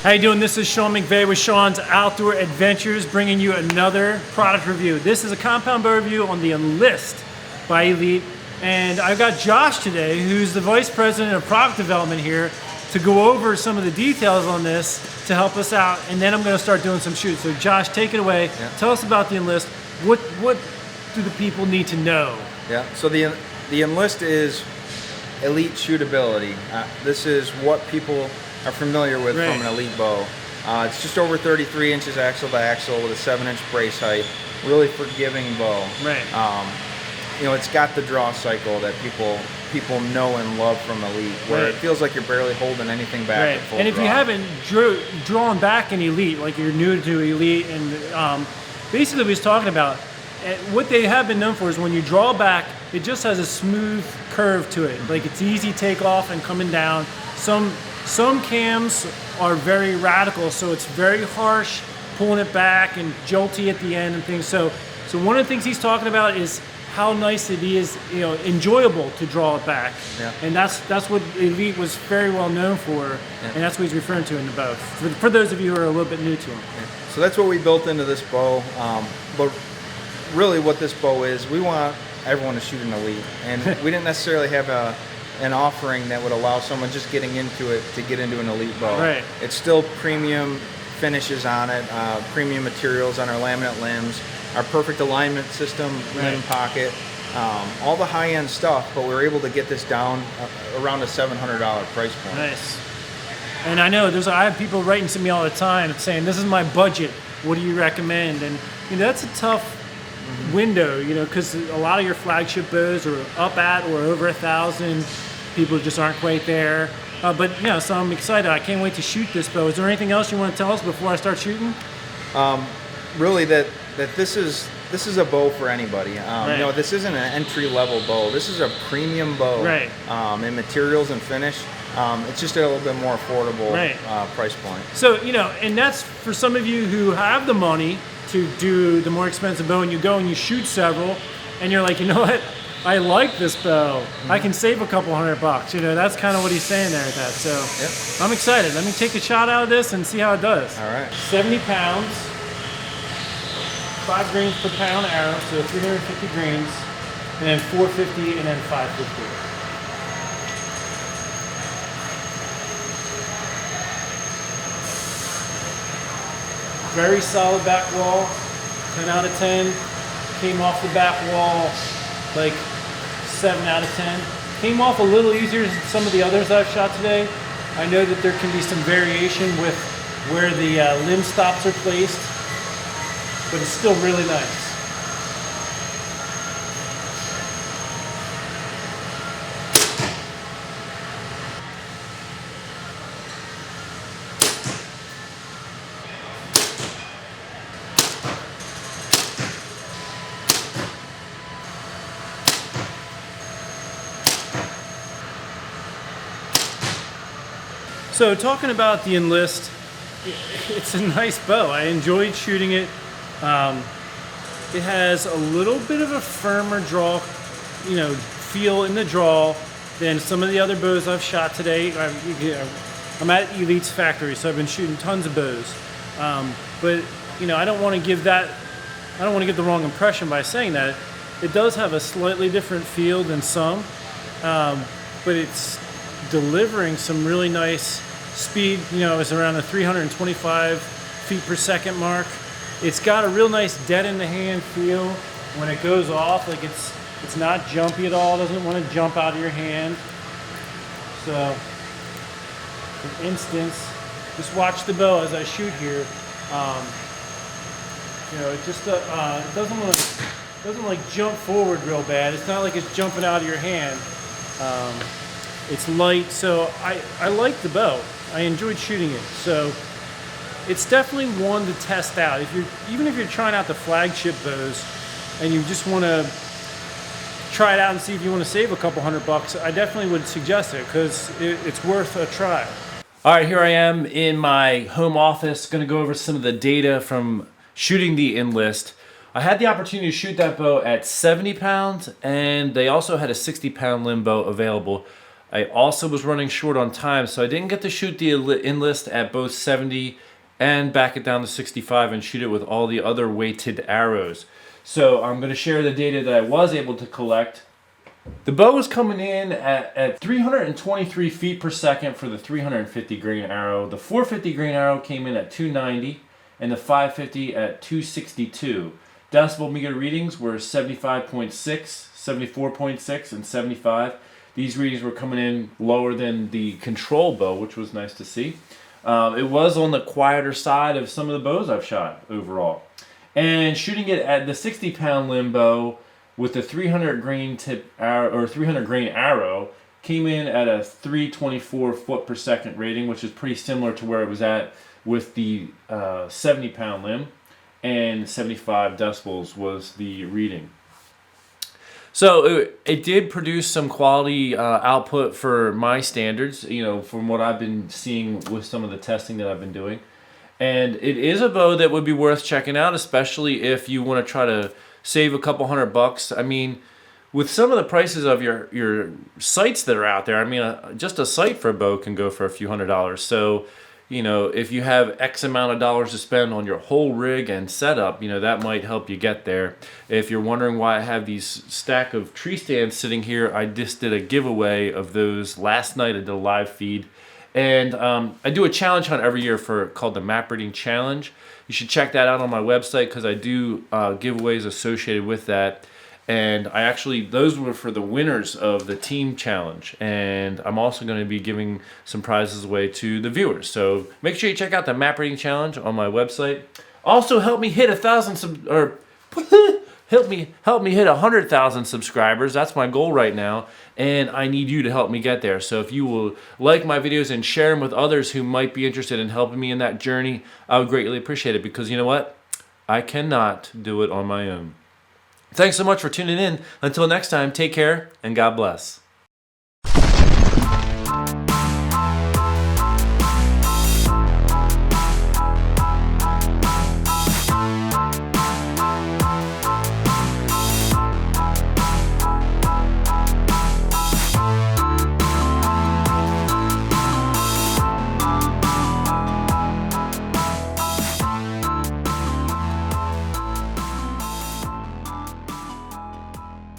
How you doing? This is Sean McVeigh with Sean's Outdoor Adventures, bringing you another product review. This is a compound bow review on the Enlist by Elite, and I've got Josh today, who's the Vice President of Product Development here, to go over some of the details on this to help us out, and then I'm going to start doing some shoots. So Josh, take it away. Yeah. Tell us about the Enlist. What do the people need to know? Yeah, so the Enlist is elite shootability. This is what people are familiar with from an elite bow. It's just over 33 inches axle to axle with a 7-inch brace height. Really forgiving bow. Right. You know, it's got the draw cycle that people know and love from Elite, where it feels like you're barely holding anything back at full And if draw. you haven't drawn back in Elite, like you're new to Elite, and basically what he's talking about, what they have been known for is when you draw back, it just has a smooth curve to it. Like it's easy takeoff and coming down. Some cams are very radical, so it's very harsh, pulling it back and jolty at the end and things. So one of the things he's talking about is how nice it is, you know, enjoyable to draw it back. Yeah. And that's what Elite was very well known for, and that's what he's referring to in the bow. For those of you who are a little bit new to him. Yeah. So that's what we built into this bow. But really what this bow is, we want everyone to shoot an Elite. And we didn't necessarily have an offering that would allow someone just getting into it to get into an Elite bow. Right. It's still premium finishes on it, premium materials on our laminate limbs, our perfect alignment system, limb pocket, all the high-end stuff, but we were able to get this down around a $700 price point. Nice. And I know I have people writing to me all the time saying, this is my budget, what do you recommend? And you know, that's a tough window, you know, because a lot of your flagship bows are up at or over 1,000. People just aren't quite there. But you know, so I'm excited. I can't wait to shoot this bow. Is there anything else you want to tell us before I start shooting? Really, that this is a bow for anybody. You know, this isn't an entry-level bow. This is a premium bow. Right. In materials and finish. It's just a little bit more affordable price point. So, you know, and that's for some of you who have the money to do the more expensive bow, and you go and you shoot several, and you're like, you know what? I like this bow. I can save a couple $100. You know, that's kind of what he's saying there at that. So I'm excited. Let me take a shot out of this and see how it does. All right. 70 pounds, 5 grains per pound arrow, so 350 grains, and then 450 and then 550. Very solid back wall, 10 out of 10. Came off the back wall like 7 out of 10. Came off a little easier than some of the others I've shot today. I know that there can be some variation with where the limb stops are placed, but it's still really nice. So talking about the Enlist, it's a nice bow. I enjoyed shooting it. It has a little bit of a firmer draw, you know, feel in the draw than some of the other bows I've shot today. I'm at Elite's factory, so I've been shooting tons of bows. But you know, I don't want to give the wrong impression by saying that. It does have a slightly different feel than some, but it's delivering some really nice speed. You know, it's around the 325 feet per second mark. It's got a real nice dead in the hand feel when it goes off. Like it's not jumpy at all. It doesn't want to jump out of your hand. So, for instance, just watch the bow as I shoot here. You know, it just it doesn't like jump forward real bad. It's not like it's jumping out of your hand. It's light, so I like the bow. I enjoyed shooting it. So it's definitely one to test out. Even if you're trying out the flagship bows and you just want to try it out and see if you want to save a couple $100, I definitely would suggest it because it's worth a try. All right, here I am in my home office, going to go over some of the data from shooting the Enlist. I had the opportunity to shoot that bow at 70 pounds, and they also had a 60-pound limb bow available. I also was running short on time, so I didn't get to shoot the Enlist at both 70 and back it down to 65 and shoot it with all the other weighted arrows. So I'm going to share the data that I was able to collect. The bow was coming in at 323 feet per second for the 350 grain arrow. The 450 grain arrow came in at 290 and the 550 at 262. Decibel meter readings were 75.6, 74.6, and 75. These readings were coming in lower than the control bow, which was nice to see. It was on the quieter side of some of the bows I've shot overall. And shooting it at the 60-pound limb bow with the 300 grain tip arrow, or 300 grain arrow, came in at a 324 foot per second rating, which is pretty similar to where it was at with the 70-pound limb, and 75 decibels was the reading. So it did produce some quality output for my standards, you know, from what I've been seeing with some of the testing that I've been doing. And it is a bow that would be worth checking out, especially if you want to try to save a couple $100. I mean, with some of the prices of your sights that are out there, I mean, just a sight for a bow can go for a few $100s. So, you know, if you have X amount of dollars to spend on your whole rig and setup, you know, that might help you get there. If you're wondering why I have these stack of tree stands sitting here, I just did a giveaway of those last night. I did a live feed. And I do a challenge hunt every year called the Map Reading Challenge. You should check that out on my website because I do giveaways associated with that. And those were for the winners of the team challenge. And I'm also going to be giving some prizes away to the viewers. So make sure you check out the Map Reading Challenge on my website. Also, help me hit 1,000 help me hit 100,000 subscribers. That's my goal right now, and I need you to help me get there. So if you will like my videos and share them with others who might be interested in helping me in that journey, I would greatly appreciate it, because you know what? I cannot do it on my own. Thanks so much for tuning in. Until next time, take care and God bless.